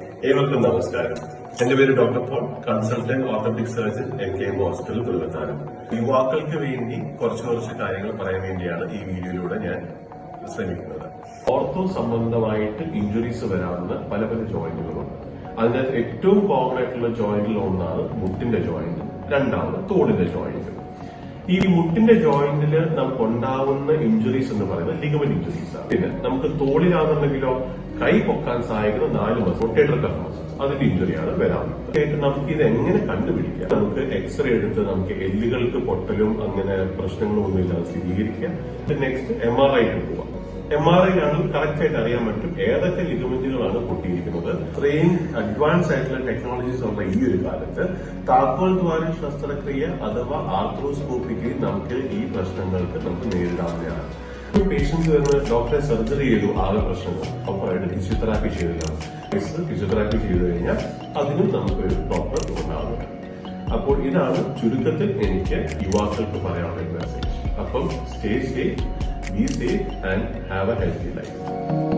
ഏവർക്കും നമസ്കാരം. എന്റെ പേര് doctor Paul, consultant orthopaedic surgeon NKM hospital കൊൽക്കത്താനം. യുവാക്കൾക്ക് വേണ്ടി കുറച്ച് കാര്യങ്ങൾ പറയാൻ വേണ്ടിയാണ് ഈ വീഡിയോയിലൂടെ ഞാൻ ശ്രമിക്കുന്നത്. ഓർത്തോ സംബന്ധമായിട്ട് ഇഞ്ചുറീസ് വരാവുന്ന പല ജോയിന്റുകളുണ്ട്. അതിനകത്ത് ഏറ്റവും കോമൺ ആയിട്ടുള്ള ജോയിന്റിൽ ഒന്നാണ് മുട്ടിന്റെ ജോയിന്റ്, രണ്ടാമത് തോളിന്റെ ജോയിന്റ്. ഈ മുട്ടിന്റെ ജോയിന്റിൽ നമുക്ക് ഉണ്ടാവുന്ന ഇഞ്ചുറീസ് എന്ന് പറയുന്നത് ലിഗമെന്റ് ഇഞ്ചുറീസ് ആണ്. പിന്നെ നമുക്ക് തോളിലാണെന്നുണ്ടെങ്കിലോ കൈ പൊക്കാൻ സഹായിക്കുന്ന 4 മസിൽ, റൊട്ടേറ്റർ കഫ് മസിൽസ്, അതിന്റെ ഇഞ്ചുറിയാണ് വരാറുള്ളത്. നമുക്ക് ഇത് എങ്ങനെ കണ്ടുപിടിക്കാം? നമുക്ക് എക്സ്റേ എടുത്ത് നമുക്ക് എല്ലുകൾക്ക് പൊട്ടലും അങ്ങനെ പ്രശ്നങ്ങളും ഒന്നും ഇല്ലാതെ സ്ഥിരീകരിക്കാം. നെക്സ്റ്റ് MRI പോവാം. MRI ആണെങ്കിൽ കറക്റ്റ് ആയിട്ട് അറിയാൻ പറ്റും ഏതൊക്കെ ലിഗമെന്റുകളാണ് പൊട്ടിയിരിക്കുന്നത്. ഇത്രയും അഡ്വാൻസ് ആയിട്ടുള്ള ടെക്നോളജീസ് ഉള്ള ഈ ഒരു കാലത്ത് താക്കോൽ ദ്വാര ശസ്ത്രക്രിയ അഥവാ ആർത്രോസ്കോപ്പിക്ക് നമുക്ക് ഈ പ്രശ്നങ്ങൾക്ക് നമുക്ക് നേരിടാവുന്നതാണ്. പേഷ്യൻസ് വരുന്ന ഡോക്ടറെ സർജറി ചെയ്തു, ആകെ പ്രശ്നങ്ങൾ, അപ്പോൾ അവരുടെ ഫിസിയോതെറാപ്പി ചെയ്തതാണ്. ഫിസിയോതെറാപ്പി ചെയ്തു കഴിഞ്ഞാൽ അതിനും നമുക്കൊരു പ്രോപ്പർ ഉണ്ടാവുന്നുണ്ട്. അപ്പോൾ ഇതാണ് ചുരുക്കത്തിൽ എനിക്ക് യുവാക്കൾക്ക് പറയാനുള്ള മെസ്സേജ്. അപ്പം stay safe, be safe and have a healthy life.